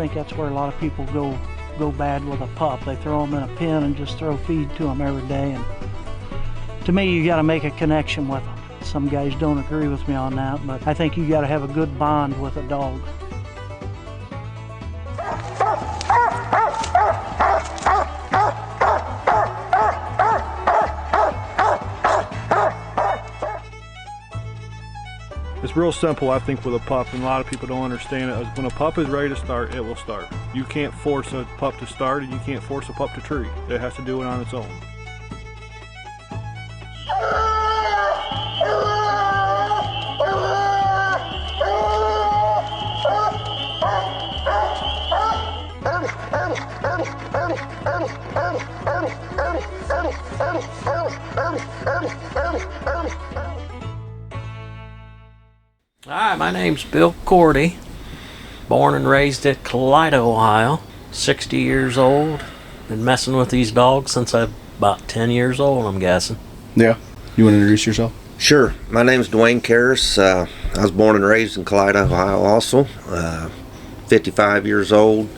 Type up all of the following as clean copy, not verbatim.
think that's where a lot of people go bad with a pup. They throw them in a pen and just throw feed to them every day. And to me, you got to make a connection with them. Some guys don't agree with me on that, but I think you got to have a good bond with a dog. It's real simple, I think, with a pup, and a lot of people don't understand it. When a pup is ready to start, it will start. You can't force a pup to start, and you can't force a pup to treat. It has to do it on its own. Hi, my name's Bill Korte, born and raised at Clyde, Ohio, 60 years old. Been messing with these dogs since I'm about 10 years old, I'm guessing. Yeah. You want to introduce yourself? Sure. My name's Duane Kehres. I was born and raised in Clyde, Ohio also. 55 years old.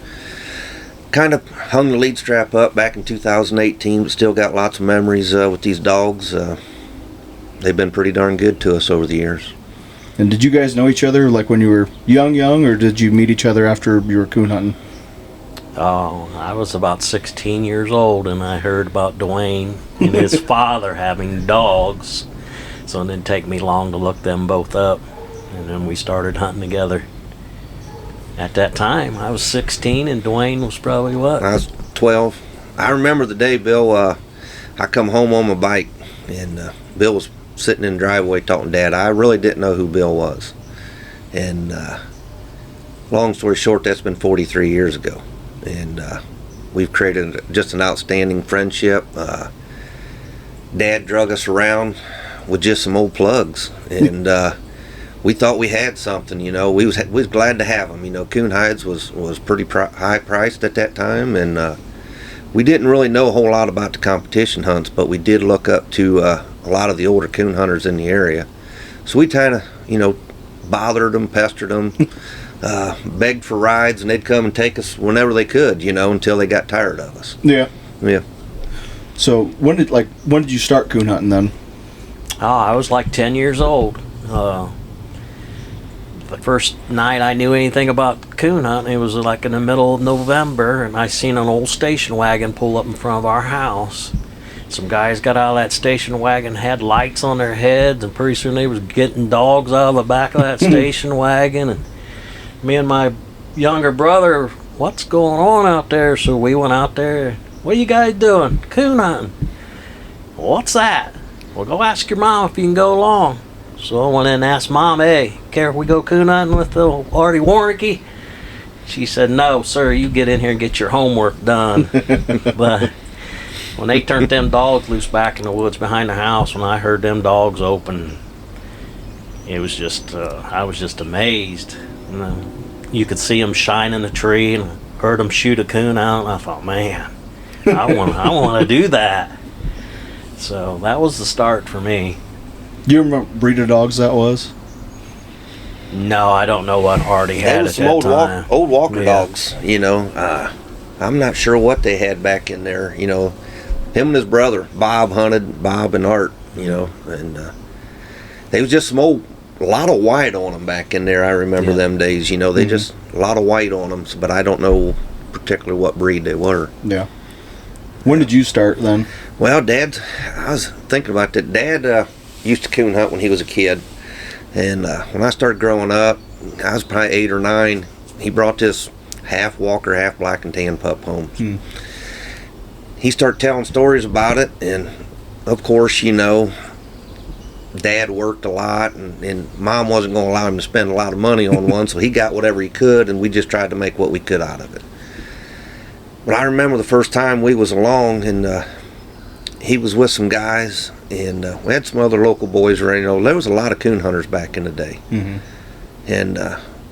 Kind of hung the lead strap up back in 2018, but still got lots of memories with these dogs. They've been pretty darn good to us over the years. And did you guys know each other like when you were young, or did you meet each other after you were coon hunting? Oh, I was about 16 years old, and I heard about Duane and his father having dogs. So it didn't take me long to look them both up, and then we started hunting together. At that time, I was 16, and Duane was probably what? I was 12. I remember the day, Bill, I come home on my bike, and Bill was sitting in the driveway talking to Dad. I really didn't know who Bill was. And long story short, that's been 43 years ago. And we've created just an outstanding friendship. Dad drug us around with just some old plugs. And we thought we had something, you know. We was glad to have them. You know, coon hides was pretty high priced at that time. And we didn't really know a whole lot about the competition hunts, but we did look up to a lot of the older coon hunters in the area. So we kind of, you know, bothered them, pestered them, begged for rides, and they'd come and take us whenever they could, you know, until they got tired of us. Yeah. Yeah. So when did you start coon hunting then? Oh, I was like 10 years old. The first night I knew anything about coon hunting, it was like in the middle of November, and I seen an old station wagon pull up in front of our house. Some guys got out of that station wagon, had lights on their heads, and pretty soon they was getting dogs out of the back of that station wagon. And me and my younger brother, what's going on out there? So we went out there. What are you guys doing? Coon hunting. What's that? Well, go ask your mom if you can go along. So I went in and asked Mom, hey, care if we go coon hunting with the Artie Warnke? She said, no, sir, you get in here and get your homework done. But when they turned them dogs loose back in the woods behind the house, when I heard them dogs open, it was just, I was just amazed. You could see them shine in the tree, and heard them shoot a coon out, and I thought, man, I want to do that. So that was the start for me. Do you remember what breed of dogs that was? No, I don't know what Artie had at that time. Old Walker dogs, you know. I'm not sure what they had back in there, you know. Him and his brother, Bob, hunted, Bob and Art, you know, and they was just a lot of white on them back in there. I remember them days, you know. They just, a lot of white on them, but I don't know particularly what breed they were. Yeah. When did you start then? Well, I was thinking about that. Dad used to coon hunt when he was a kid. And when I started growing up, I was probably 8 or 9. He brought this half Walker, half black and tan pup home. He started telling stories about it, and of course, you know, Dad worked a lot, and Mom wasn't going to allow him to spend a lot of money on one, so he got whatever he could, and we just tried to make what we could out of it. But I remember the first time we was along, and he was with some guys, and we had some other local boys around. You know, there was a lot of coon hunters back in the day. And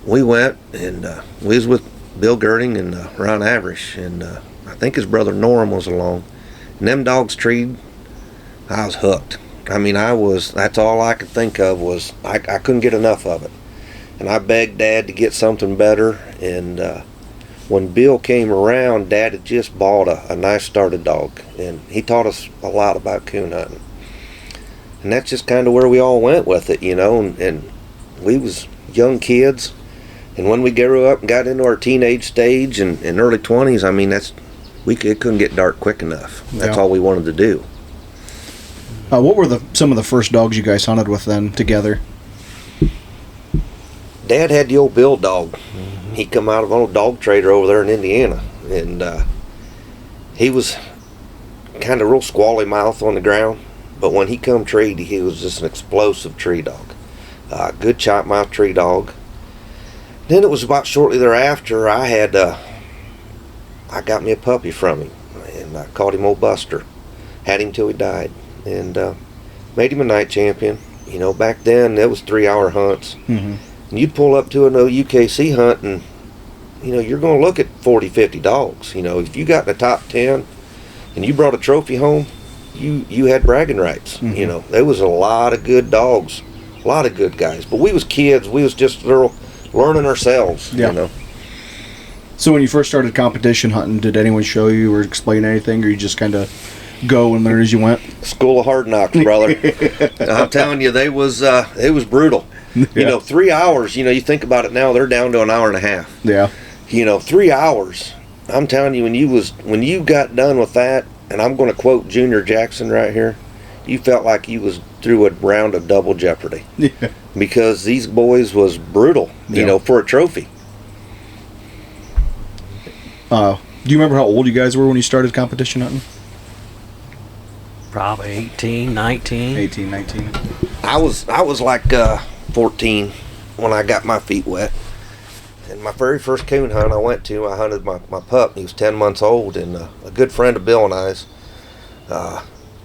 we went, and we was with Bill Girding and Ron Averish, and I think his brother Norm was along. And them dogs treed, I was hooked. I mean, that's all I could think of was, I couldn't get enough of it. And I begged Dad to get something better, and when Bill came around, Dad had just bought a nice started dog, and he taught us a lot about coon hunting. And that's just kind of where we all went with it, you know, and we was young kids, and when we grew up and got into our teenage stage and early 20s, I mean, it couldn't get dark quick enough. That's all we wanted to do. What were some of the first dogs you guys hunted with then together? Dad had the old Bill dog. He come out of an old dog trader over there in Indiana, and he was kind of real squally mouth on the ground, but when he come treed, he was just an explosive tree dog. Good chop mouth tree dog. Then it was about shortly thereafter I got me a puppy from him, and I called him Old Buster. Had him till he died, and made him a night champion. You know, back then it was 3-hour hunts. Mm-hmm. And you'd pull up to an UKC hunt, and you know, you're going to look at 40, 50 dogs. You know, if you got in the top 10 and you brought a trophy home, you had bragging rights. Mm-hmm. You know, there was a lot of good dogs, a lot of good guys. But we was kids. We was just learning ourselves, you know. So when you first started competition hunting, did anyone show you or explain anything, or you just kind of go and learn as you went? School of hard knocks, brother. I'm telling you, it was brutal. You know, 3 hours, you know, you think about it now, they're down to an hour and a half. Yeah. You know, 3 hours. I'm telling you, when you got done with that, and I'm going to quote Junior Jackson right here, you felt like you was through a round of double jeopardy. Yeah. Because these boys was brutal, you know, for a trophy. Do you remember how old you guys were when you started competition hunting? Probably 18, 19. 18, 19. I was like 14 when I got my feet wet. And my very first coon hunt I hunted my pup. He was 10 months old, and a good friend of Bill and I's,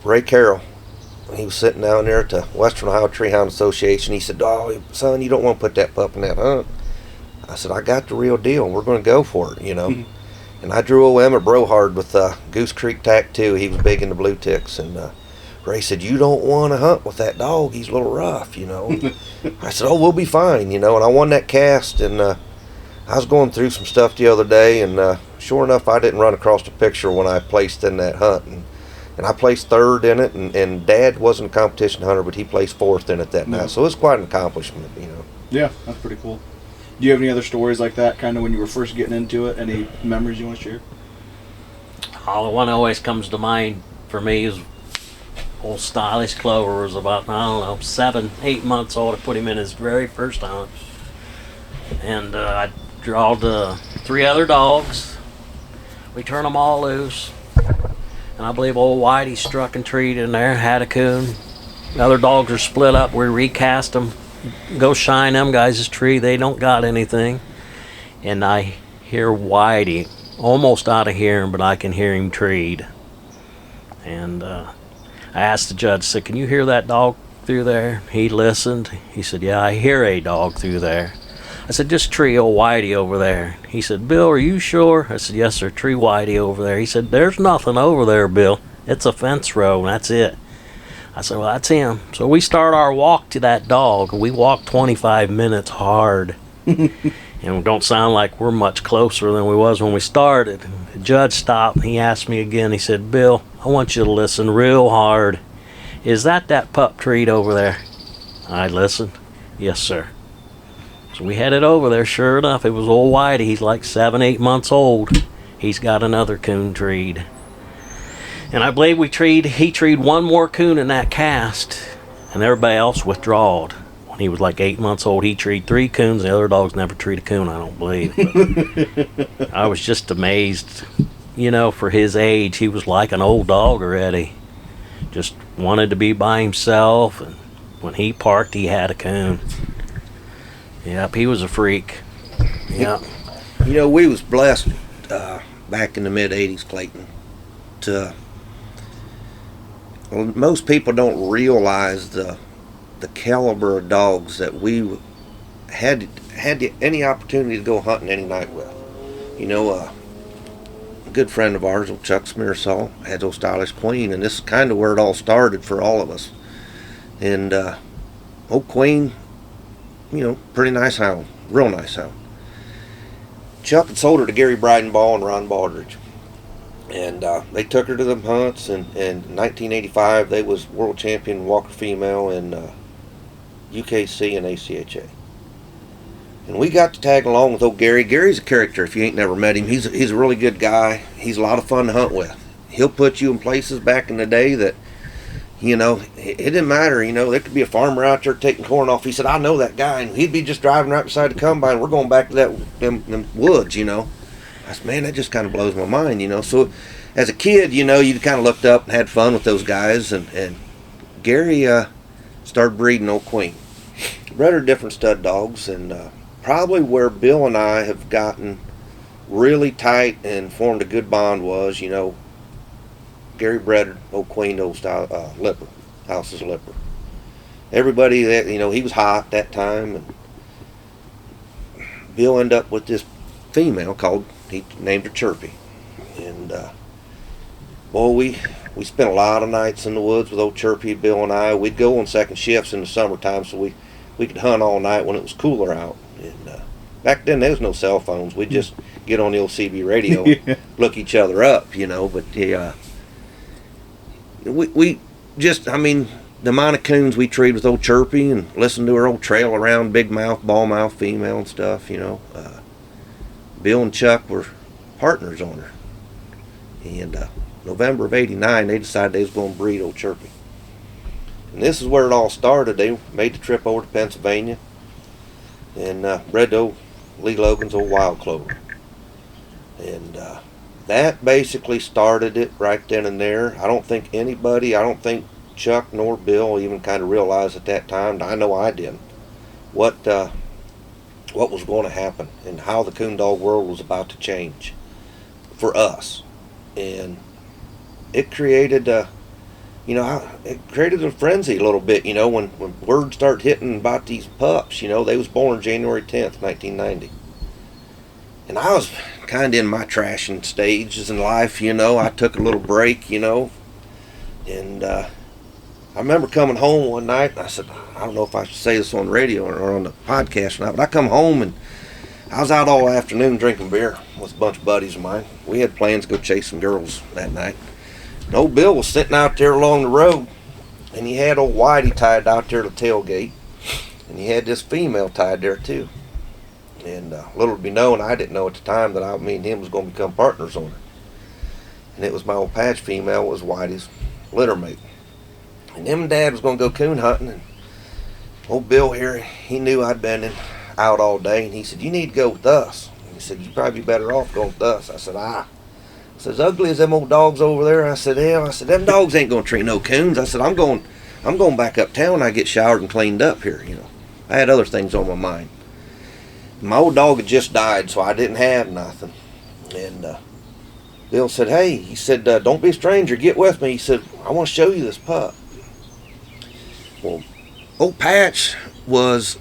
Ray Carroll, he was sitting down there at the Western Ohio Tree Hound Association. He said, "Oh, son, you don't want to put that pup in that hunt." I said, "I got the real deal. We're going to go for it, you know." Mm-hmm. And I drew old Emmett Brohard with Goose Creek Tack 2. He was big in the blue ticks, and Ray said, "You don't want to hunt with that dog. He's a little rough, you know." I said, "Oh, we'll be fine, you know." And I won that cast, and I was going through some stuff the other day, and sure enough, I didn't run across the picture when I placed in that hunt. And I placed third in it, and Dad wasn't a competition hunter, but he placed fourth in it that night. So it was quite an accomplishment, you know. Yeah, that's pretty cool. Do you have any other stories like that, kind of when you were first getting into it? Any memories you want to share? Oh, the one that always comes to mind for me is old stylish Clover. Was about, I don't know, 7, 8 months old. I put him in his very first hunt. And I drawed 3 other dogs. We turned them all loose. And I believe old Whitey struck and treed in there, had a coon. The other dogs are split up. We recast them. Go shine them guys' tree. They don't got anything. And I hear Whitey, almost out of hearing, but I can hear him treed. And I asked the judge, I said, "Can you hear that dog through there?" He listened. He said, "Yeah, I hear a dog through there." I said, "Just tree old Whitey over there." He said, "Bill, are you sure?" I said, "Yes, sir, tree Whitey over there." He said, "There's nothing over there, Bill. It's a fence row, and that's it." I said, "Well, that's him." So we start our walk to that dog. We walked 25 minutes hard. And it don't sound like we're much closer than we was when we started. The judge stopped, and he asked me again. He said, "Bill, I want you to listen real hard. Is that pup treat over there?" I listened. "Yes, sir." So we headed over there. Sure enough, it was old Whitey. He's like 7, 8 months old. He's got another coon treed. And I believe he treed one more coon in that cast, and everybody else withdrawed. When he was like 8 months old, he treed 3 coons. The other dogs never treed a coon, I don't believe. But I was just amazed. You know, for his age, he was like an old dog already. Just wanted to be by himself, and when he parked, he had a coon. Yep, he was a freak. Yep. You know, we was blessed back in the mid-'80s, Clayton. Most people don't realize the caliber of dogs that we had any opportunity to go hunting any night with. You know, a good friend of ours, old Chuck Smearsaw, had old Stylish Queen, and this is kind of where it all started for all of us. And old Queen, you know, pretty nice hound, real nice hound. Chuck had sold her to Gary Breidenball and Ron Baldridge. And they took her to them hunts, and in 1985 they was world champion Walker female in UKC and ACHA. And we got to tag along with old Gary. Gary's a character if you ain't never met him. He's a really good guy. He's a lot of fun to hunt with. He'll put you in places back in the day that, you know, it didn't matter. You know, there could be a farmer out there taking corn off. He said, I know that guy. And he'd be just driving right beside the combine. We're going back to them woods, you know. I said, man, that just kind of blows my mind, you know. So as a kid, you know, you kind of looked up and had fun with those guys. And Gary started breeding old Queen. Bred her different stud dogs, and probably where Bill and I have gotten really tight and formed a good bond was, you know, Gary bred old Queen, old style Lipper, House's Lipper. Everybody that, you know, he was hot that time, and Bill ended up with this female called, he named her Chirpy. And boy, we spent a lot of nights in the woods with old Chirpy, Bill and I. We'd go on second shifts in the summertime, so we could hunt all night when it was cooler out. And back then there was no cell phones. We'd just get on the old CB radio, and look each other up, you know. But we just, I mean, the amount of coons we treated with old Chirpy and listened to her old trail around, big mouth, ball mouth female and stuff, you know. Bill and Chuck were partners on her. And November of '89, they decided they was going to breed old Chirpy. And this is where it all started. They made the trip over to Pennsylvania and bred old Lee Logan's old wild Clover. And that basically started it right then and there. I don't think Chuck nor Bill even kind of realized at that time, I know I didn't, what was going to happen and how the coon dog world was about to change for us. And it created it created a frenzy a little bit, you know, when word started hitting about these pups. You know, they was born January 10th, 1990. And I was kind of in my trashing stages in life, you know. I took a little break, you know. And I remember coming home one night, and I said, I don't know if I should say this on the radio or on the podcast or not, but I come home and I was out all afternoon drinking beer with a bunch of buddies of mine. We had plans to go chase some girls that night. And old Bill was sitting out there along the road, and he had old Whitey tied out there to the tailgate, and he had this female tied there too. And little to be known, I didn't know at the time that me and him was going to become partners on her. And it was my old patch female, was Whitey's litter mate. And him and Dad was going to go coon hunting, and old Bill here, he knew I'd been out all day, and he said, you need to go with us. And he said, you'd probably be better off going with us. I said, I said, as ugly as them old dogs over there, I said, yeah, I said, them dogs ain't going to treat no coons. I said, I'm going back uptown. I get showered and cleaned up here, you know. I had other things on my mind. My old dog had just died, so I didn't have nothing. And Bill said, hey, he said, don't be a stranger, get with me. He said, I want to show you this pup. Well, old Patch was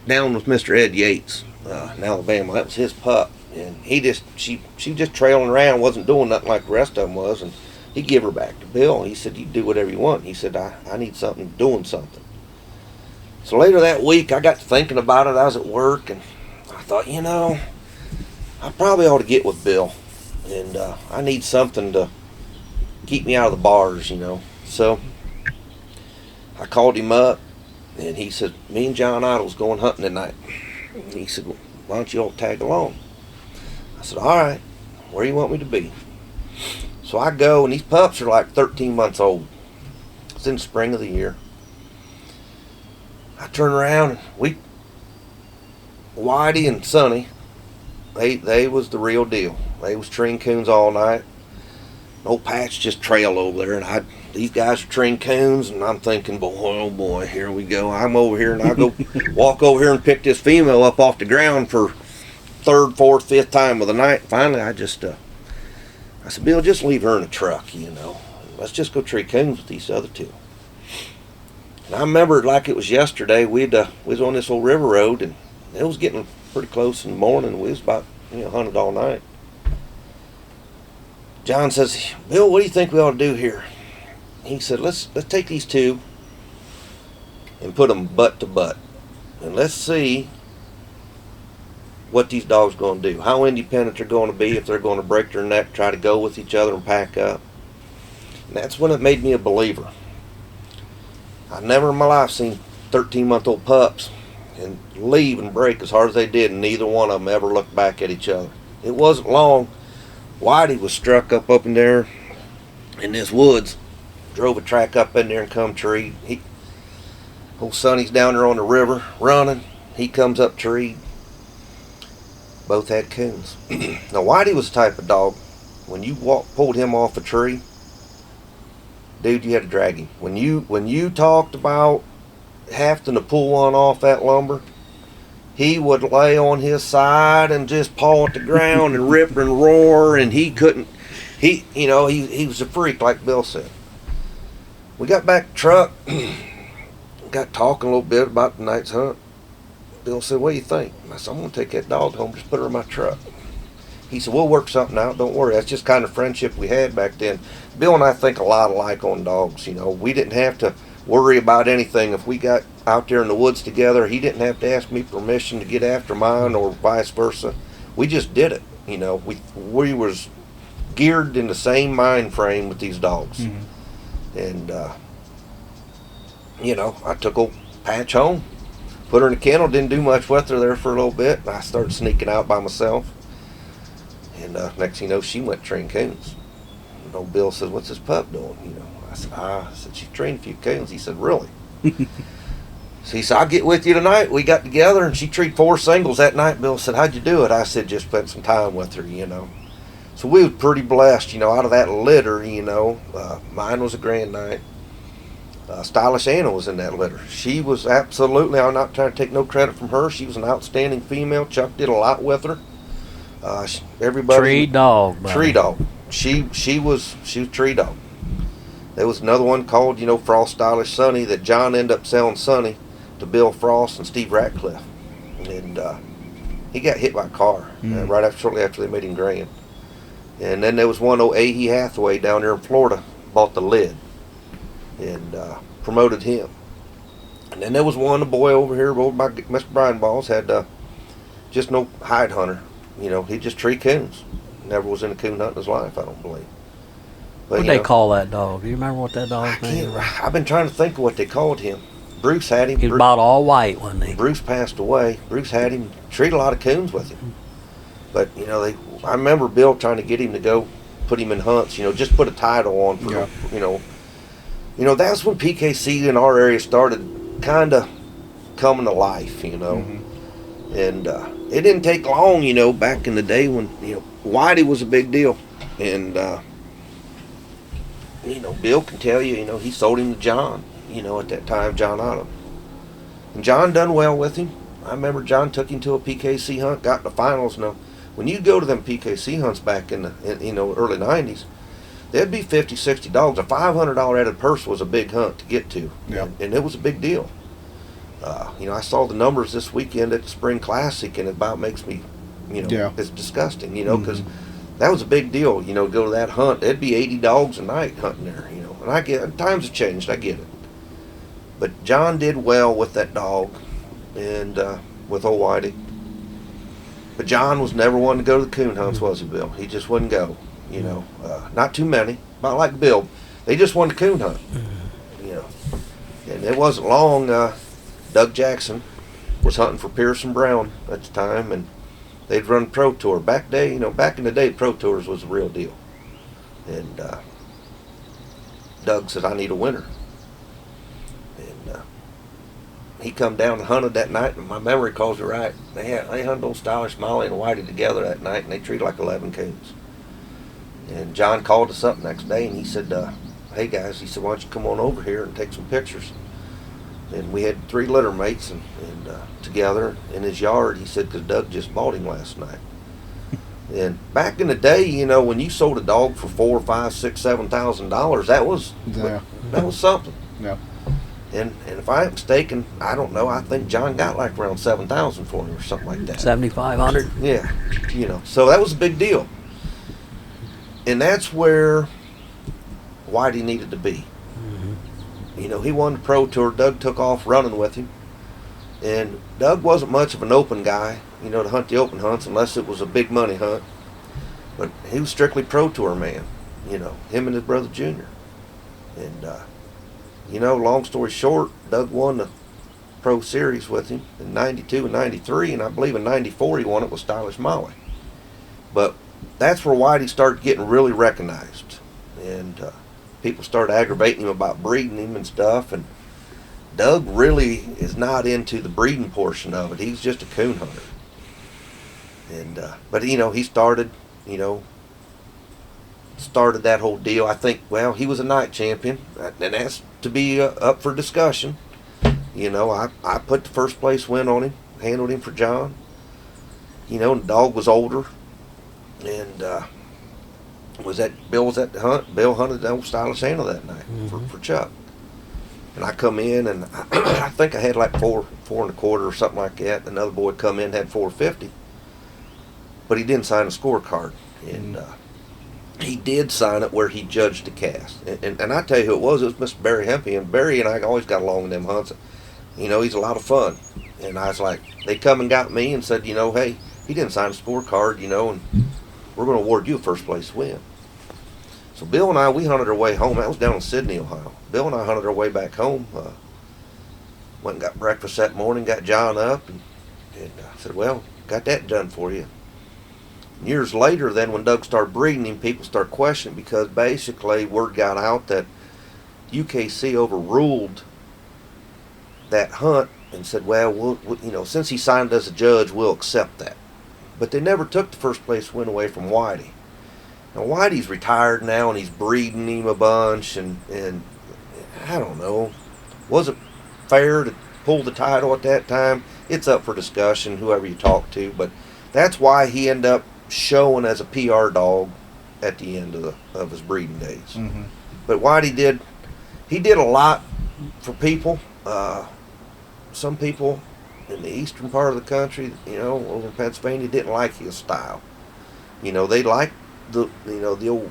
down with Mr. Ed Yates in Alabama. That was his pup. And she just trailing around, wasn't doing nothing like the rest of them was. And he gave her back to Bill. He said, you do whatever you want. He said, I need something, doing something. So later that week, I got to thinking about it. I was at work, and I thought, you know, I probably ought to get with Bill. And I need something to keep me out of the bars, you know. So I called him up, and he said, me and John Idle's going hunting tonight. And he said, well, why don't you all tag along? I said, all right, where do you want me to be? So I go, and these pups are like 13 months old. It's in the spring of the year. I turn around, and Whitey and Sonny, they was the real deal. They was treeing coons all night. Old Patch just trailed over there, and these guys are treeing coons, and I'm thinking, boy, oh boy, here we go. I'm over here, and I go walk over here and pick this female up off the ground for third, fourth, fifth time of the night. Finally, I said, Bill, just leave her in the truck, you know. Let's just go tree coons with these other two. And I remember it like it was yesterday. We was on this old river road, and it was getting pretty close in the morning. We was about hunted all night. John says, Bill, what do you think we ought to do here? He said, let's take these two and put them butt to butt, and let's see what these dogs going to do, how independent they're going to be, if they're going to break their neck, try to go with each other and pack up. And that's when it made me a believer. I never in my life seen 13-month-old pups and leave and break as hard as they did, and neither one of them ever looked back at each other. It wasn't long. Whitey was struck up in there in this woods, drove a track up in there and come treed. Old Sonny's down there on the river running. He comes up treed. Both had coons. Now Whitey was the type of dog, when you pulled him off a tree, dude, you had to drag him. When you talked about having to pull one off that lumber, he would lay on his side and just paw at the ground and rip and roar, and he couldn't. He was a freak, like Bill said. We got back to the truck, got talking a little bit about the night's hunt. Bill said, "What do you think?" I said, "I'm going to take that dog home, just put her in my truck." He said, "We'll work something out, don't worry." That's just kind of friendship we had back then. Bill and I think a lot alike on dogs. We didn't have to worry about anything. If we got out there in the woods together, he didn't have to ask me permission to get after mine or vice versa. We just did it. We was geared in the same mind frame with these dogs. Mm-hmm. And, I took old Patch home, put her in the kennel, didn't do much with her there for a little bit, and I started sneaking out by myself. And next thing you know, she went train coons. And old Bill says, "What's this pup doing?" I said, "She trained a few coons." He said, "Really?" So he said, "I'll get with you tonight." We got together and she treated 4 singles that night. Bill said, "How'd you do it?" I said, "Just spent some time with her, So we was pretty blessed, out of that litter, mine was a grand night. Stylish Anna was in that litter. She was absolutely, I'm not trying to take no credit from her, she was an outstanding female. Chuck did a lot with her. Everybody. Tree dog, buddy. Tree dog. She was tree dog. There was another one called, Frost Stylish Sonny, that John ended up selling Sonny to Bill Frost and Steve Ratcliffe. And he got hit by a car shortly after they made him grand. And then there was one old A.E. Hathaway down there in Florida, bought the lid and promoted him. And then there was a boy over here, over by Mr. Brian Balls, had just no hide hunter. He just tree coons. Never was in a coon hunt in his life, I don't believe. But, What'd they call that dog? Do you remember what that dog's name was? I've been trying to think of what they called him. Bruce had him. He was about all white, wasn't he? Bruce passed away. Bruce had him, treated a lot of coons with him. But, I remember Bill trying to get him to go put him in hunts, just put a title on for, that's when PKC in our area started kind of coming to life, Mm-hmm. And it didn't take long, back in the day when, Whitey was a big deal. And, Bill can tell you, he sold him to John, at that time, John Otto. And John done well with him. I remember John took him to a PKC hunt, got in the finals. Now, when you go to them PKC hunts back in the early 90s, there'd be 50, 60 dogs. A $500 added purse was a big hunt to get to. Yeah. And it was a big deal. I saw the numbers this weekend at the Spring Classic, and it about makes me, it's disgusting, because that was a big deal, go to that hunt. There'd be 80 dogs a night hunting there, and I get it. Times have changed, I get it. But John did well with that dog and with old Whitey. But John was never one to go to the coon hunts, was he, Bill? He just wouldn't go, not too many, not like Bill. They just wanted to coon hunt, And it wasn't long, Doug Jackson was hunting for Pearson Brown at the time, and they'd run Pro Tour. Back in the day, Pro Tours was the real deal. And Doug said, "I need a winner." And he come down and hunted that night, and my memory calls it right. They hunted old Stylish Molly and Whitey together that night, and they treated like 11 coons. And John called us up next day, and he said, "Hey guys," he said, "why don't you come on over here and take some pictures?" And we had 3 litter mates and together in his yard. He said, because Doug just bought him last night. And back in the day, when you sold a dog for $4,000, $5,000, $6,000, $7,000, that was something. Yeah. And if I ain't mistaken, I don't know, I think John got like around $7,000 for him or something like that. 7,500. Yeah, so that was a big deal. And that's where Whitey needed to be. He won the Pro Tour. Doug took off running with him. And Doug wasn't much of an open guy, to hunt the open hunts unless it was a big money hunt. But he was strictly pro tour man, him and his brother Junior. And, long story short, Doug won the Pro Series with him in 92 and 93, and I believe in 94 he won it with Stylish Molly. But that's where Whitey started getting really recognized. And people started aggravating him about breeding him and stuff, and Doug really is not into the breeding portion of it. He's just a coon hunter. And but he started that whole deal. I think, well, he was a night champion, and that's to be up for discussion. I put the first place win on him, handled him for John. The dog was older, and Bill was at the hunt. Bill hunted the old Stylish handle that night for Chuck. And I come in, and I think I had like 4.25 or something like that. Another boy come in, had 450, but he didn't sign a scorecard. And he did sign it where he judged the cast. And I tell you who it was Mr. Barry Hempy. And Barry and I always got along in them hunts. He's a lot of fun. And I was like, they come and got me and said, hey, he didn't sign a scorecard, and we're going to award you a first place win. So Bill and I, we hunted our way home. That was down in Sydney, Ohio. Bill and I hunted our way back home. Went and got breakfast that morning, got John up, and said, well, got that done for you. Years later, then, when Doug started breeding him, people started questioning because basically word got out that UKC overruled that hunt and said, well, we'll since he signed as a judge, we'll accept that. But they never took the first place win away from Whitey. Now, Whitey's retired now, and he's breeding him a bunch, and I don't know, was it fair to pull the title at that time? It's up for discussion, whoever you talk to, but that's why he ended up showing as a PR dog at the end of his breeding days. Mm-hmm. But Whitey did a lot for people. Some people in the eastern part of the country, over in Pennsylvania, didn't like his style. They liked the old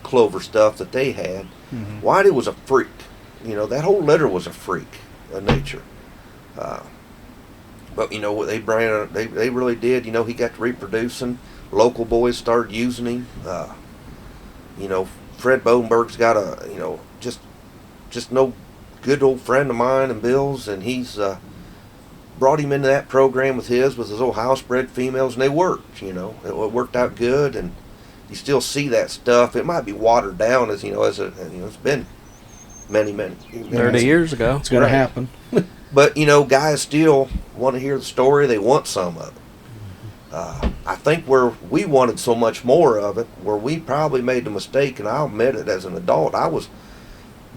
Clover stuff that they had. Mm-hmm. Whitey was a freak. That whole litter was a freak of nature. But they really did. He got to reproducing. Local boys started using him. Fred Bodenberg's got a just no good old friend of mine and Bill's, and he's brought him into that program with his old house-bred females, and they worked. It worked out good, and you still see that stuff. It might be watered down as it's been many 30 years ago. It's going to happen. But guys still want to hear the story. They want some of it. I think where we wanted so much more of it, where we probably made the mistake, and I'll admit it, as an adult, I was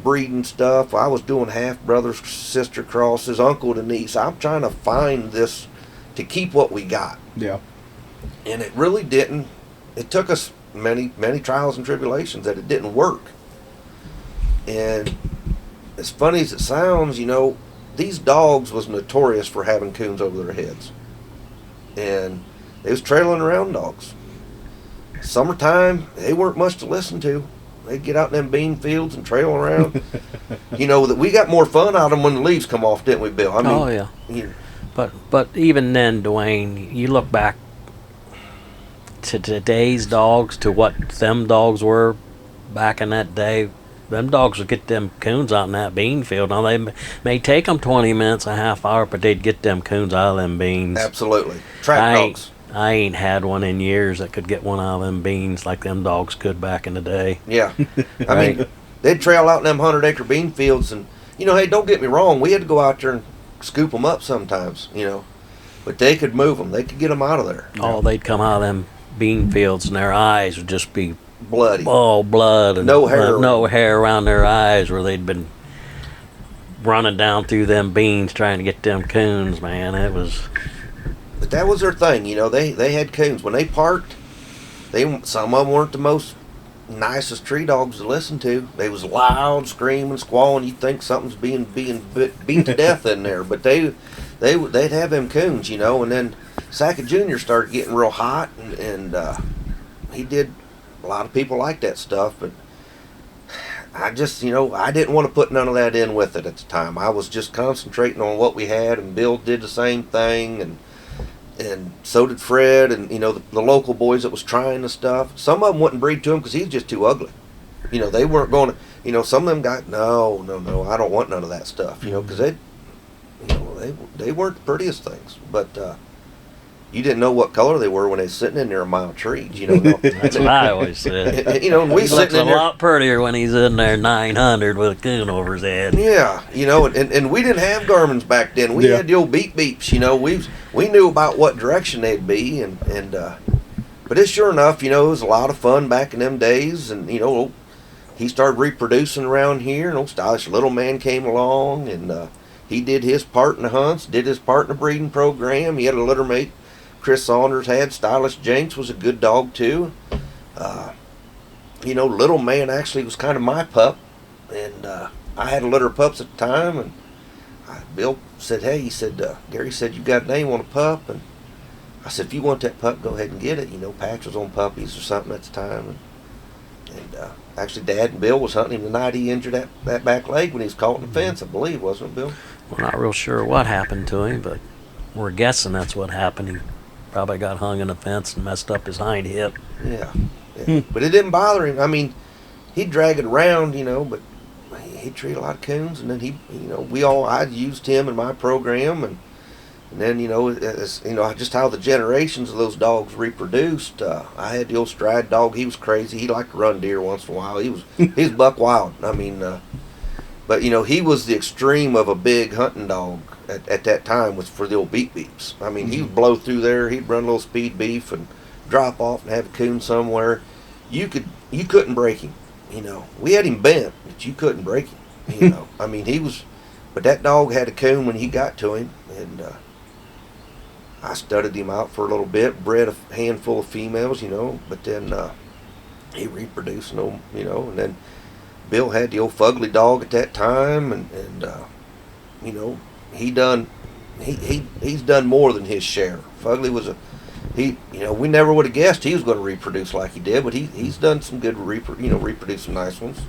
breeding stuff. I was doing half brothers, sister crosses, uncle to niece. I'm trying to find this to keep what we got. Yeah. And it really didn't. It took us many trials and tribulations that it didn't work. And as funny as it sounds, these dogs was notorious for having coons over their heads. And they was trailing around dogs. Summertime, they weren't much to listen to. They'd get out in them bean fields and trail around. That we got more fun out of them when the leaves come off, didn't we, Bill? I mean, oh, yeah. But even then, Duane, you look back to today's dogs, to what them dogs were back in that day, them dogs would get them coons out in that bean field. Now, they may take them 20 minutes, a half hour, but they'd get them coons out of them beans. Absolutely. Track dogs. I ain't had one in years that could get one out of them beans like them dogs could back in the day. Yeah. I mean, they'd trail out in them 100-acre bean fields, and, hey, don't get me wrong, we had to go out there and scoop them up sometimes, but they could move them. They could get them out of there. Oh, they'd come out of them bean fields, and their eyes would just be bloody. Oh, blood. And no hair. No hair around their eyes where they'd been running down through them beans trying to get them coons, man. It was... But that was their thing, they had coons. When they parked, some of them weren't the most nicest tree dogs to listen to. They was loud, screaming, squalling. You'd think something's being beat to death in there. But they'd have them coons, and then Sackett Jr. started getting real hot, and he did. A lot of people liked that stuff, but I just, I didn't want to put none of that in with it at the time. I was just concentrating on what we had, and Bill did the same thing, and so did Fred, and the local boys that was trying the stuff. Some of them wouldn't breed to him because he was just too ugly. They weren't going to. Some of them got no. I don't want none of that stuff. Because they weren't the prettiest things, but. You didn't know what color they were when they was sitting in there a mile trees. That's what I always said. And we He sitting looks in a there. lot prettier when he's in there 900 with a coon over his head. Yeah, and we didn't have Garmin's back then. We had the old beep beeps. We knew about what direction they'd be, but it's sure enough. It was a lot of fun back in them days, and he started reproducing around here, and old stylish little man came along, and he did his part in the hunts, did his part in the breeding program. He had a litter mate. Chris Saunders had. Stylish Jenks was a good dog too. Little man actually was kind of my pup, and I had a litter of pups at the time, and Bill said, hey, he said, Gary said, you got a name on a pup? And I said, if you want that pup, go ahead and get it. Patch was on puppies or something at the time, and actually Dad and Bill was hunting him the night he injured that back leg when he was caught in the fence, I believe, wasn't it, Bill? We're not real sure what happened to him, but we're guessing that's what happened. He probably got hung in the fence and messed up his hind hip. Yeah. But it didn't bother him. I mean, he'd drag it around, but he'd treat a lot of coons, and then I used him in my program, and then, just how the generations of those dogs reproduced. I had the old stride dog. He was crazy. He liked to run deer once in a while. He was buck wild. I mean, but, he was the extreme of a big hunting dog at that time was for the old beep beeps. I mean, he would blow through there. He'd run a little speed beef and drop off and have a coon somewhere. You couldn't break him. We had him bent, but you couldn't break him. I mean, but that dog had a coon when he got to him, and I studied him out for a little bit, bred a handful of females, but then he reproduced them, and then Bill had the old fugly dog at that time, and he's done more than his share. Fugly was we never would have guessed he was going to reproduce like he did, but he's done some good reproduce some nice ones.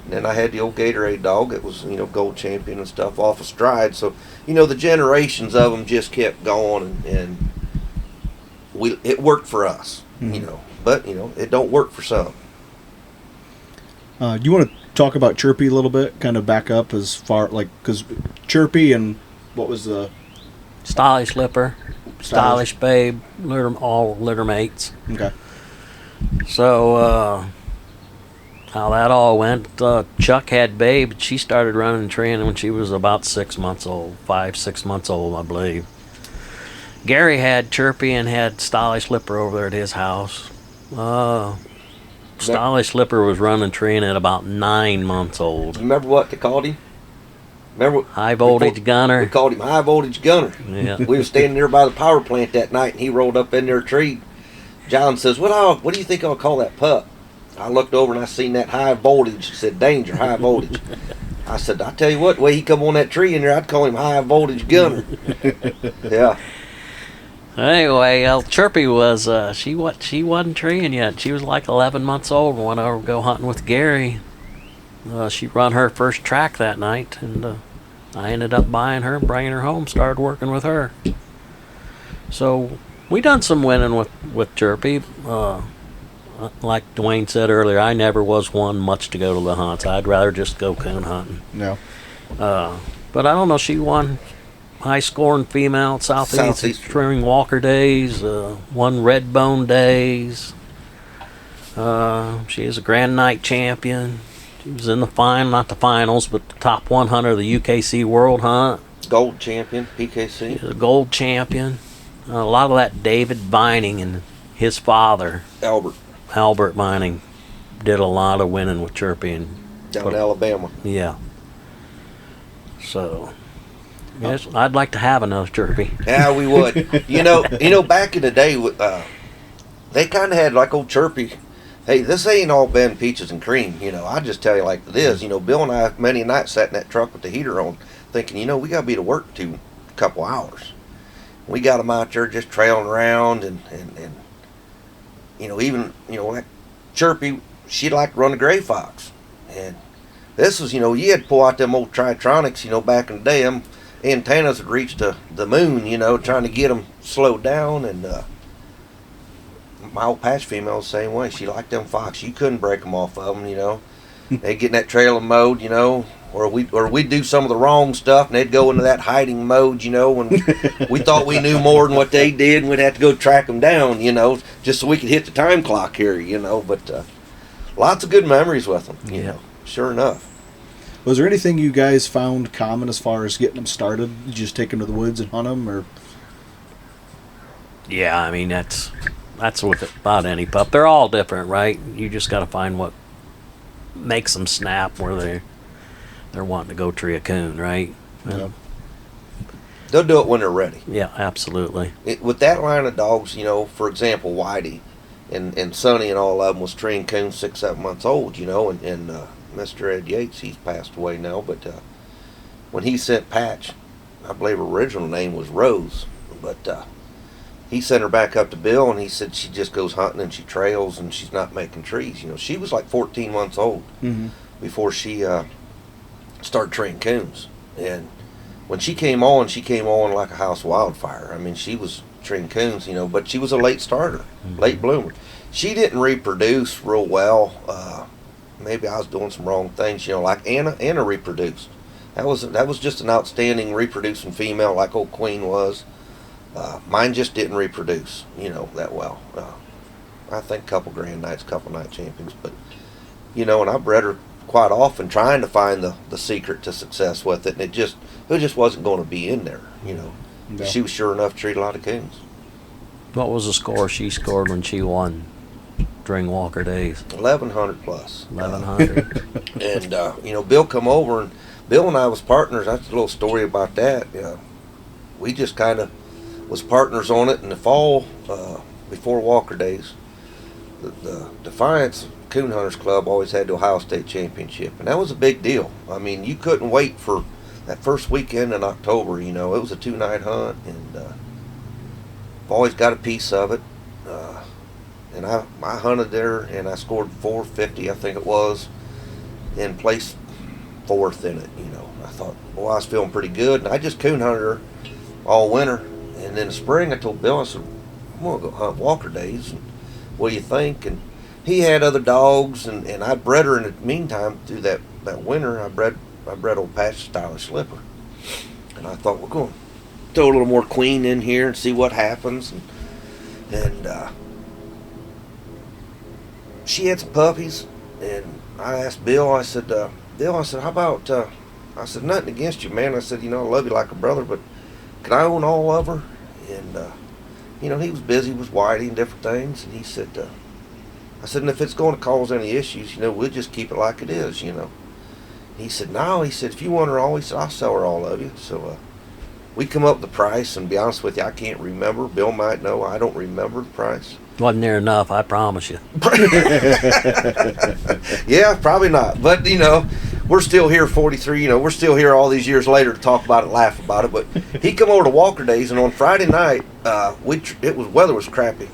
And then I had the old Gatorade dog that was gold champion and stuff off of stride. So the generations of them just kept going, and it worked for us. But it don't work for some. Do you want to talk about Chirpy a little bit? Kind of back up as far, because Chirpy and what was the... Stylish Lipper, Stylish Babe, all litter mates. Okay. So, how that all went, Chuck had Babe. She started running and training when she was about 6 months old, 5-6 months old, I believe. Gary had Chirpy and had Stylish Lipper over there at his house. Stylish Lipper was running training at about 9 months old. You remember what they called him? High voltage gunner. We called him High Voltage Gunner. Yeah. We were standing there by the power plant that night, and he rolled up in their tree. John says, what do you think I'll call that pup? I looked over and I seen that high voltage. He said, danger, high voltage. I said, I tell you what, the way he come on that tree in there, I'd call him High Voltage Gunner. Yeah. Anyway, Chirpy was, she wasn't treeing yet. She was like 11 months old when I would go hunting with Gary. She run her first track that night, and I ended up buying her, bringing her home, started working with her. So we done some winning with Chirpy. Like Duane said earlier, I never was one much to go to the hunts. I'd rather just go coon hunting. No. But I don't know, she won high scoring female at Southeast Trimming Walker Days, won Red Bone Days. She is a Grand Night champion. She was in the not the finals, but the top 100 of the UKC World Hunt. Gold champion, PKC. She's a gold champion. A lot of that David Vining and his father, Albert Vining, did a lot of winning with Chirpy and down in Alabama. Yeah. So, yes, I'd like to have another Chirpy. Yeah, we would. you know, back in the day, they kind of had like old Chirpy. Hey, this ain't all been peaches and cream. I just tell you like it is. Bill and I many nights sat in that truck with the heater on, thinking, we got to be to work in a couple hours. We got them out there just trailing around, and even like Chirpy, she'd like to run a gray fox. And this was, you had to pull out them old Tritronics, back in the day. Them antennas had reached the moon, trying to get them slowed down. And my old patch female was the same way. She liked them fox. You couldn't break them off of them, They'd get in that trailing mode, or we'd do some of the wrong stuff, and they'd go into that hiding mode, when we thought we knew more than what they did, and we'd have to go track them down, just so we could hit the time clock here, But lots of good memories with them, Sure enough. Was there anything you guys found common as far as getting them started? You just take them to the woods and hunt them, or? Yeah, I mean that's with about any pup. They're all different, right? You just got to find what makes them snap where they're wanting to go tree a coon, right? Yeah. They'll do it when they're ready. Yeah, absolutely. With that line of dogs, for example, Whitey and Sonny and all of them was treeing coons 6-7 months old, and Mr. Ed Yates, he's passed away now, but when he sent Patch, I believe her original name was Rose, but he sent her back up to Bill, and he said she just goes hunting and she trails and she's not making trees. She was like 14 months old before she started treeing coons. And when she came on like a house wildfire. I mean, she was treeing coons, but she was a late starter, late bloomer. She didn't reproduce real well. Maybe I was doing some wrong things, like Anna reproduced. That was just an outstanding reproducing female, like old Queen was. Mine just didn't reproduce, that well. I think a couple Grand Knights, couple Night Champions, but and I bred her quite often, trying to find the secret to success with it, and it just wasn't going to be in there, Yeah. She was sure enough to treat a lot of coons. What was the score she scored when she won during Walker days? 1,100 plus. 1,100. And Bill come over, and Bill and I was partners. That's a little story about that. We just kind of was partners on it in the fall before Walker days. The Defiance Coon Hunters Club always had the Ohio State Championship, and that was a big deal. I mean, you couldn't wait for that first weekend in October. It was a 2-night hunt, and I've always got a piece of it. And I hunted there, and I scored 450, I think it was, and placed 4th in it. I thought, well, I was feeling pretty good, and I just coon hunted her all winter. And in the spring, I told Bill, I said, I'm going to go hunt Walker days. And what do you think? And he had other dogs, and I bred her in the meantime through that winter. I bred old Patch Stylish Slipper. And I thought, we're going to throw a little more Queen in here and see what happens. And she had some puppies, and I asked Bill, I said, Bill, how about, I said, nothing against you, man. I said, I love you like a brother, but can I own all of her? And, he was busy with Whitey and different things, and he said, I said, and if it's going to cause any issues, we'll just keep it like it is, He said, no, he said, if you want her all, he said, I'll sell her all of you. So, we come up with the price, and to be honest with you, I can't remember. Bill might know. I don't remember the price. Wasn't near enough, I promise you. Yeah, probably not. But, we're still here 43, we're still here all these years later to talk about it, laugh about it. But he come over to Walker days, and on Friday night, weather was crappy.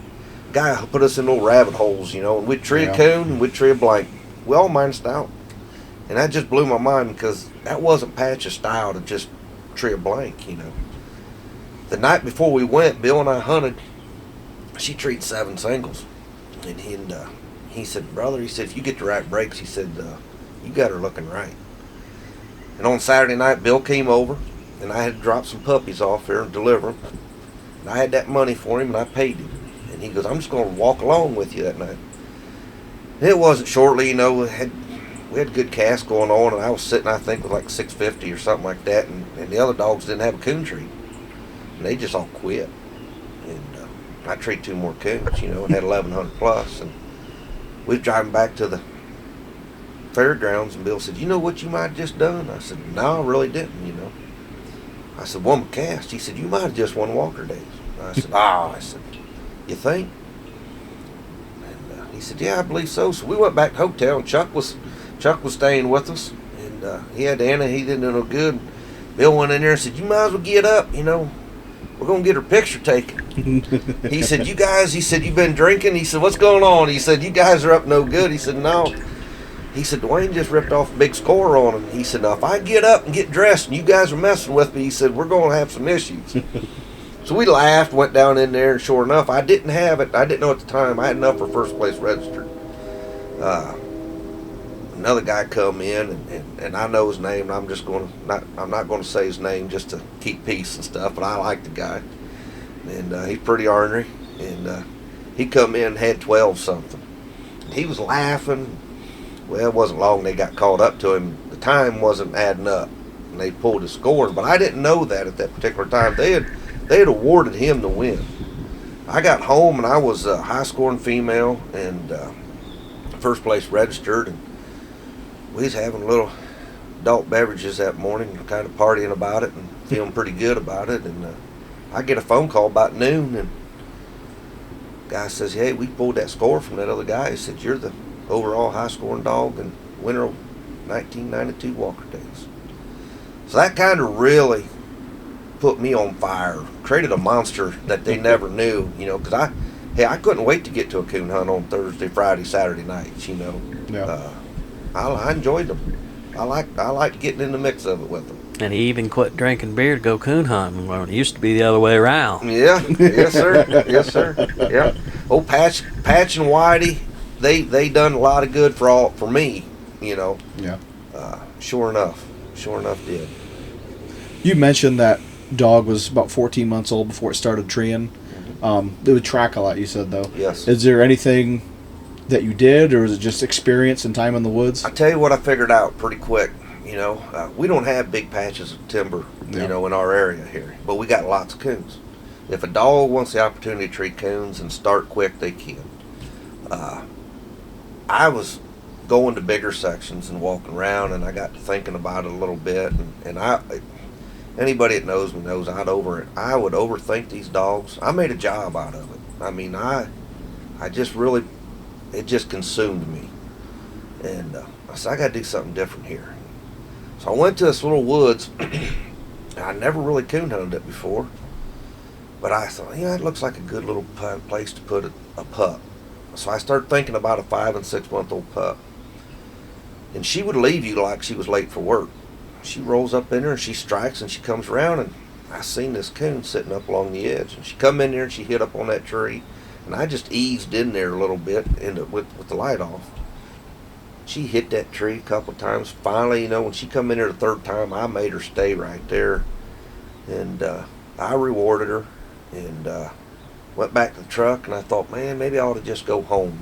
Guy put us in little rabbit holes, and we'd tree a coon and we'd tree a blank. We all minused out. And that just blew my mind, because that wasn't Patch's style to just tree a blank, The night before we went, Bill and I hunted. She treated 7 singles, and he said, brother, he said, if you get the right breaks, he said, you got her looking right. And on Saturday night, Bill came over, and I had to drop some puppies off there and deliver them. And I had that money for him, and I paid him. And he goes, I'm just going to walk along with you that night. And it wasn't shortly, we had good cast going on, and I was sitting, I think, with like 650 or something like that, and the other dogs didn't have a coon treat. And they just all quit. And I treated 2 more coons, and had 1,100 plus. And we was driving back to the fairgrounds, and Bill said, you know what you might have just done? I said, no, I really didn't, I said, won my cast. He said, you might have just won Walker days. I said, I said, you think? And he said, yeah, I believe so. So we went back to the hotel, and Chuck was staying with us, and he had Anna. He didn't do no good. Bill went in there and said, you might as well get up, we're going to get her picture taken. He said, you guys, he said, you've been drinking? He said, what's going on? He said, you guys are up no good. He said, no. he said, Duane just ripped off a big score on him. He said, now if I get up and get dressed and you guys are messing with me, he said, we're going to have some issues. So we laughed, went down in there, and sure enough, I didn't have it. I didn't know at the time. I had enough for first place registered. Another guy come in, and I know his name. And I'm not going to say his name just to keep peace and stuff. But I like the guy, and he's pretty ornery. And he come in and had 12 something. He was laughing. Well, it wasn't long they got caught up to him. The time wasn't adding up, and they pulled his scores. But I didn't know that at that particular time. They had awarded him the win. I got home and I was a high scoring female and first place registered, and we was having a little adult beverages that morning, kind of partying about it and feeling pretty good about it. And I get a phone call about noon, and the guy says, hey, we pulled that score from that other guy. He said, you're the overall high scoring dog and winner of 1992 Walker Days. So that kind of really put me on fire, created a monster that they never knew, because I couldn't wait to get to a coon hunt on Thursday, Friday, Saturday nights, Yeah. I enjoyed them. I liked getting in the mix of it with them. And he even quit drinking beer to go coon hunting. Well, it used to be the other way around. Yeah, yes sir, yes sir. Yeah. Oh, Patch and Whitey, they done a lot of good for me, Yeah. Sure enough did. You mentioned that dog was about 14 months old before it started treeing. It would track a lot, you said, though. Yes. Is there anything that you did, or is it just experience and time in the woods? I tell you what I figured out pretty quick. We don't have big patches of timber, Yeah. in our area here, but we got lots of coons. If a dog wants the opportunity to tree coons and start quick, they can. I was going to bigger sections and walking around, and I got to thinking about it a little bit, and anybody that knows me knows I would overthink these dogs. I made a job out of it. I mean, I just really, it just consumed me. And I said, I got to do something different here. So I went to this little woods. I never really coon hunted it before. But I thought, it looks like a good little place to put a pup. So I started thinking about a 5 and 6 month old pup. And she would leave you like she was late for work. She rolls up in there and she strikes and she comes around, and I seen this coon sitting up along the edge, and she come in there and she hit up on that tree, and I just eased in there a little bit with the light off. She hit that tree a couple of times. Finally, when she come in there the third time, I made her stay right there, and I rewarded her, and went back to the truck, and I thought, man, maybe I ought to just go home.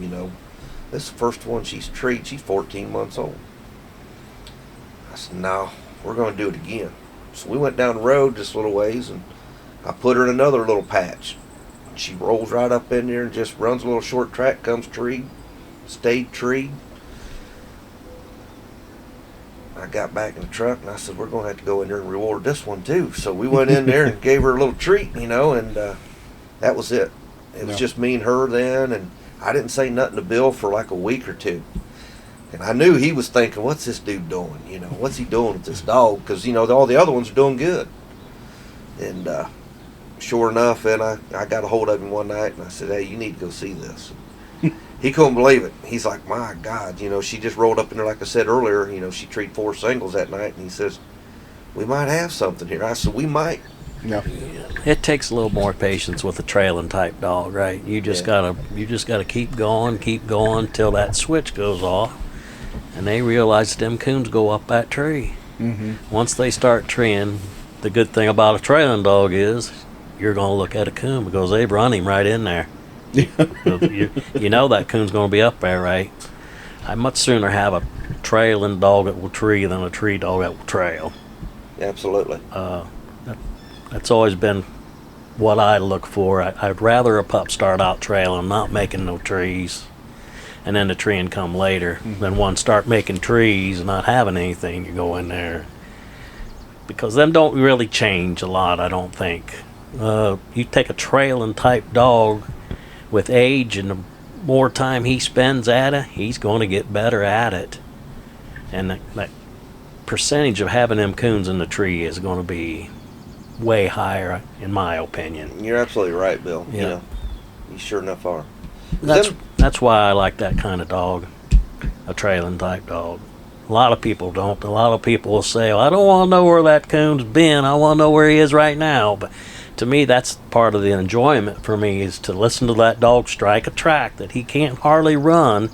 This is the first one she's treed. She's 14 months old. I said, no, we're going to do it again. So we went down the road just a little ways, and I put her in another little patch. She rolls right up in there and just runs a little short track, comes treed, stayed treed. I got back in the truck, and I said, we're going to have to go in there and reward this one too. So we went in there and gave her a little treat, and that was it. It was just me and her then, and I didn't say nothing to Bill for like a week or two. And I knew he was thinking, what's this dude doing? What's he doing with this dog? Because, all the other ones are doing good. And sure enough, then I got a hold of him one night, and I said, hey, you need to go see this. He couldn't believe it. He's like, my God, she just rolled up in there, like I said earlier, she treated 4 singles that night, and he says, we might have something here. I said, we might. Yeah. It takes a little more patience with a trailing type dog, right? You just gotta keep going till that switch goes off, and they realize them coons go up that tree. Mm-hmm. Once they start treeing, the good thing about a trailing dog is you're gonna look at a coon because they've run him right in there. you know that coon's gonna be up there, right? I'd much sooner have a trailing dog that will tree than a tree dog that will trail. Absolutely. That's always been what I look for. I'd rather a pup start out trailing, not making no trees, and then the treeing come later, than one start making trees and not having anything to go in there. Because them don't really change a lot, I don't think. You take a trailing type dog with age, and the more time he spends at it, he's going to get better at it. And that percentage of having them coons in the tree is going to be way higher, in my opinion. You're absolutely right, Bill. Yeah. You sure enough are. That's why I like that kind of dog. a trailing type dog. A lot of people don't. A lot of people will say, well, I don't want to know where that coon's been. I want to know where he is right now. But to me, that's part of the enjoyment for me, is to listen to that dog strike a track that he can't hardly run.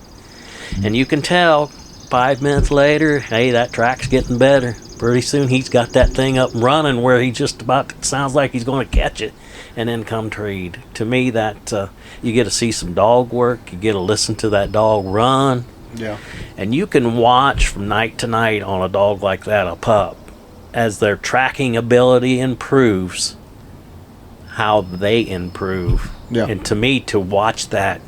And you can tell 5 minutes later, hey, that track's getting better. Pretty soon he's got that thing up and running where he just about sounds like he's going to catch it and then come treed. To me, that you get to see some dog work. You get to listen to that dog run. Yeah. And you can watch from night to night on a dog like that, a pup, as their tracking ability improves, how they improve. Yeah. And to me, to watch that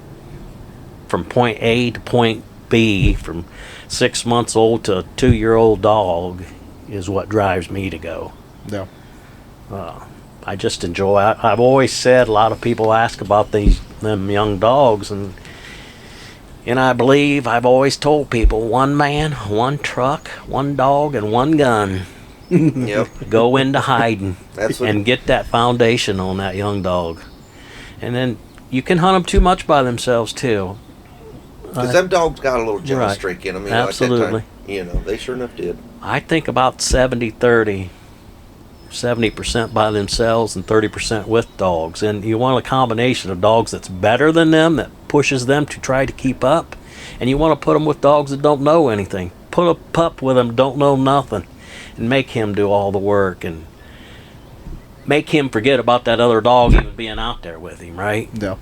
from point A to point B, from 6 months old to a 2-year-old dog, is what drives me to go. Yeah. I just enjoy it. I've always said, a lot of people ask about them young dogs, and I believe I've always told people, one man, one truck, one dog, and one gun. Yep. Go into hiding That's what and get that foundation on that young dog. And then you can hunt them too much by themselves, too. Because them dogs got a little jealous Right. streak in them. You Absolutely. Know, at that time, they sure enough did. I think about 70-30. 70% by themselves and 30% with dogs. And you want a combination of dogs that's better than them, that pushes them to try to keep up. And you want to put them with dogs that don't know anything. Put a pup with them, don't know nothing, and make him do all the work and make him forget about that other dog even being out there with him, right? Yeah.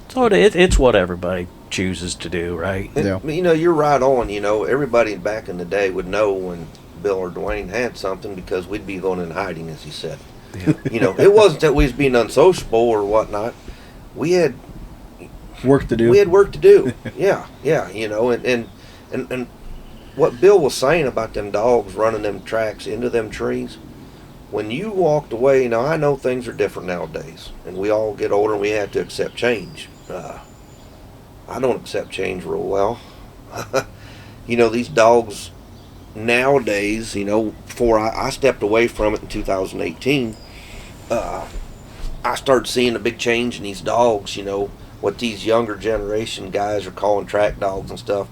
So it's what everybody chooses to do, right? Yeah. You're right on. Everybody back in the day would know when Bill or Duane had something, because we'd be going in hiding, as he said. Yeah. It wasn't that we was being unsociable or whatnot. We had Work to do. We had work to do. Yeah. And what Bill was saying about them dogs running them tracks into them trees, when you walked away, now I know things are different nowadays, and we all get older and we have to accept change. I don't accept change real well. These dogs nowadays, before I stepped away from it in 2018, I started seeing a big change in these dogs, what these younger generation guys are calling track dogs and stuff.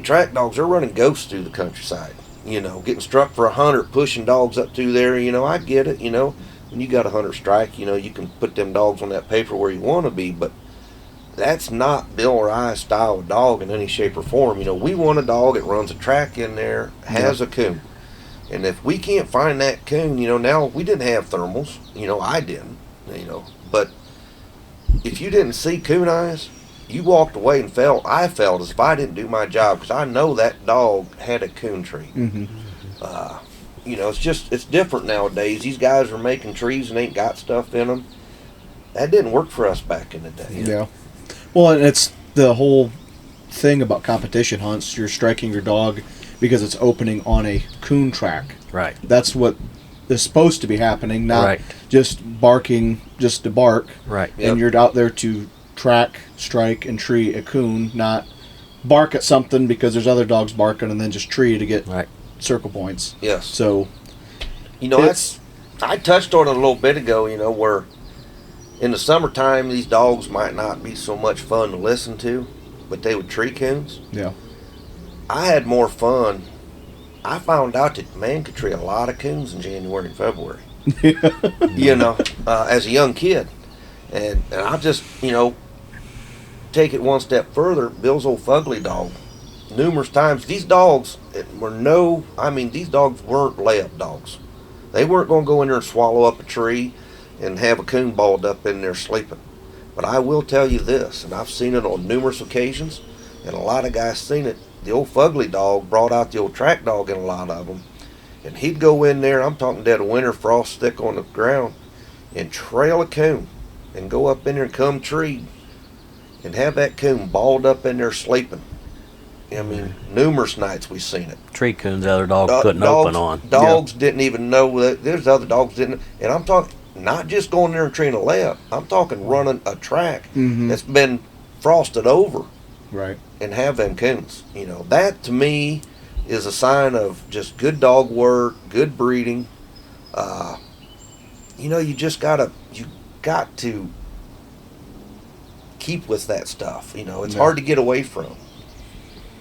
Track dogs, they're running ghosts through the countryside, getting struck for 100, pushing dogs up through there. I get it, when you got 100 strike, you can put them dogs on that paper where you want to be, but that's not Bill or I's style of dog in any shape or form. We want a dog that runs a track in there, has a coon. And if we can't find that coon, now we didn't have thermals, I didn't, but if you didn't see coon eyes, you walked away and I felt as if I didn't do my job, because I know that dog had a coon tree. Mm-hmm. It's different nowadays. These guys are making trees and ain't got stuff in them. That didn't work for us back in the day. Yeah. Well, and it's the whole thing about competition hunts. You're striking your dog because it's opening on a coon track. Right. That's what is supposed to be happening, not Right. just barking just to bark. Right. Yep. And you're out there to track, strike, and tree a coon, not bark at something because there's other dogs barking and then just tree to get Right. circle points. Yes. So, I touched on it a little bit ago, where in the summertime these dogs might not be so much fun to listen to, but they would tree coons. yeah. I had more fun. I found out that man could tree a lot of coons in January and February. As a young kid. And I'll just, take it one step further. Bill's old fugly dog, numerous times, these dogs these dogs weren't layup dogs. They weren't going to go in there and swallow up a tree and have a coon balled up in there sleeping. But I will tell you this, and I've seen it on numerous occasions, and a lot of guys seen it. The old fugly dog brought out the old track dog in a lot of them, and he'd go in there, I'm talking dead of winter, frost thick on the ground, and trail a coon and go up in there and come tree and have that coon balled up in there sleeping. Numerous nights we've seen it. Tree coons the other dog couldn't open on. Dogs didn't even know that. There's other dogs didn't. And I'm talking not just going there and treeing a layup. I'm talking running a track that's been frosted over. Right. And have them coons. That to me is a sign of just good dog work, good breeding. You got to keep with that stuff. It's Yeah. hard to get away from.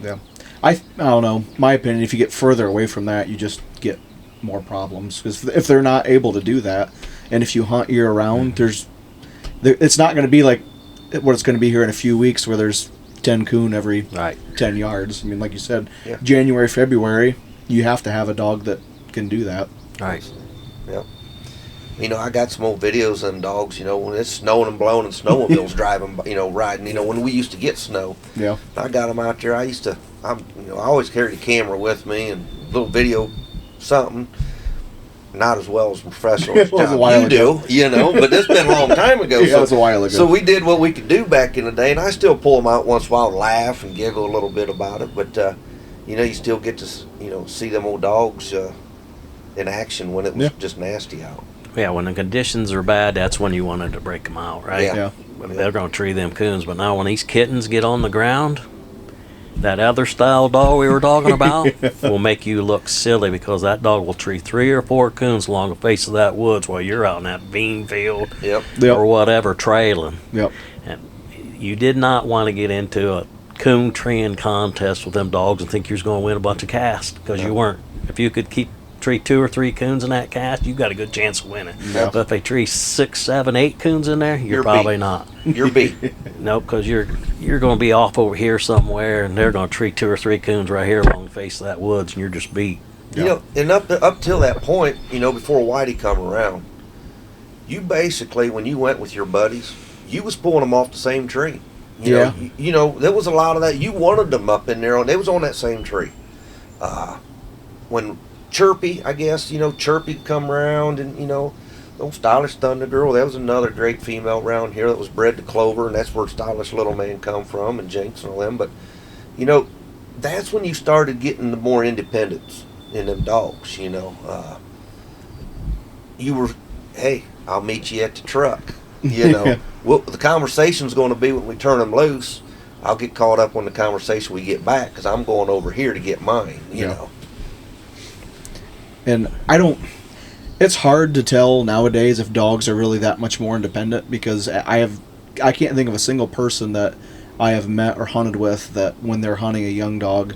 Yeah. I don't know. My opinion, if you get further away from that, you just get more problems. Because if they're not able to do that, and if you hunt year round, it's not going to be like what it's going to be here in a few weeks where there's 10 coon every 10 yards. I mean, like you said, Yeah. January, February, you have to have a dog that can do that. Right. Yep. I got some old videos of them dogs, when it's snowing and blowing and snowmobiles driving, riding, when we used to get snow. Yeah. I got them out there. I always carried a camera with me and a little video something. Not as well as professional as It was a while you do, but it's been a long time ago. Yeah, it was a while ago. So we did what we could do back in the day, and I still pull them out once in a while and laugh and giggle a little bit about it. But, you still get to, see them old dogs in action when it was just nasty out. Yeah, when the conditions are bad, that's when you wanted to break them out, right? Yeah. They're going to tree them coons. But now when these kittens get on the ground, that other style dog we were talking about will make you look silly, because that dog will tree 3 or 4 coons along the face of that woods while you're out in that bean field Yep. or whatever trailing. Yep. And you did not want to get into a coon treeing contest with them dogs and think you was going to win a bunch of casts, because you weren't. If you could tree 2 or 3 coons in that cast, you got a good chance of winning. Yeah. But if they tree 6, 7, 8 coons in there, you're probably beat. not. You're beat. Nope, because you're going to be off over here somewhere, and they're going to tree 2 or 3 coons right here along the face of that woods, and you're just beat. And up till that point, before Whitey come around, you basically, when you went with your buddies, you was pulling them off the same tree. There was a lot of that. You wanted them up in there. They was on that same tree. When Chirpy, I guess, Chirpy come around, and, old Stylish Thunder Girl, that was another great female around here that was bred to Clover, and that's where Stylish Little Man come from, and Jinx and all them. But, that's when you started getting the more independence in them dogs, you were, hey, I'll meet you at the truck, Well, the conversation's going to be when we turn them loose. I'll get caught up on the conversation we get back, because I'm going over here to get mine, you know. And it's hard to tell nowadays if dogs are really that much more independent, because I can't think of a single person that I have met or hunted with that when they're hunting a young dog,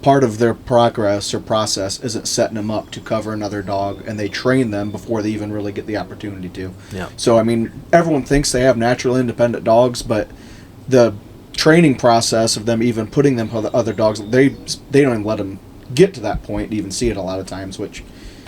part of their progress or process isn't setting them up to cover another dog, and they train them before they even really get the opportunity to. Yeah. So, I mean, everyone thinks they have natural independent dogs, but the training process of them even putting them with other dogs, they don't even let them get to that point to even see it a lot of times, which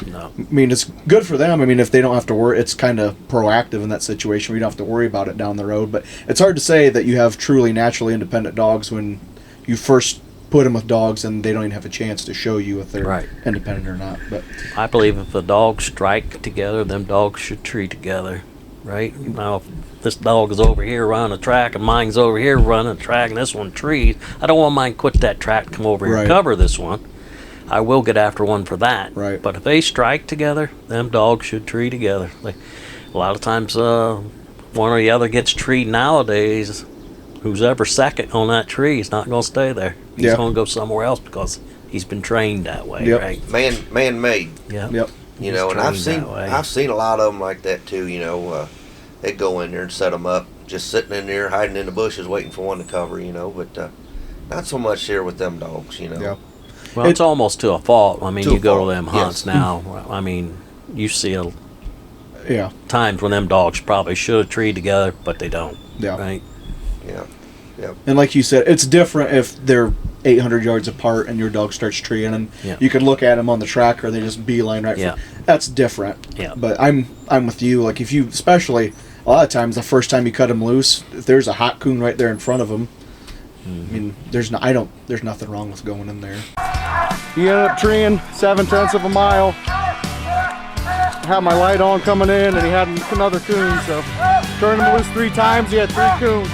No. I mean, it's good for them. I mean, if they don't have to worry, it's kind of proactive in that situation where you don't have to worry about it down the road. But it's hard to say that you have truly naturally independent dogs when you first put them with dogs and they don't even have a chance to show you if they're independent or not. But I believe if the dogs strike together, them dogs should tree together, right? Now, if this dog is over here running a track and mine's over here running a track and this one trees, I don't want mine quit that track to come over here and cover this one. I will get after one for that. Right. But if they strike together, them dogs should tree together. Like, a lot of times, one or the other gets treed nowadays. Who's ever second on that tree is not going to stay there. He's going to go somewhere else because he's been trained that way, right? Man-made. Yeah. Yep. You know, and I've seen a lot of them like that too. You know, they go in there and set them up, just sitting in there, hiding in the bushes, waiting for one to cover. You know, but not so much here with them dogs. You know. Yeah. Well, it's almost to a fault. I mean, you go to them hunts yes. now. I mean, you see Yeah. times when them dogs probably should have treed together, but they don't. Yeah. Right? Yeah. Yeah. And like you said, it's different if they're 800 yards apart and your dog starts treeing and you can look at them on the tracker and they just beeline right for that's different. Yeah. But I'm with you. Like if you, especially a lot of times the first time you cut them loose, if there's a hot coon right there in front of them, I mean, there's nothing wrong with going in there. He ended up treeing 7/10 of a mile. Had my light on coming in, and he had another coon. So turned him loose 3 times. He had 3 coons.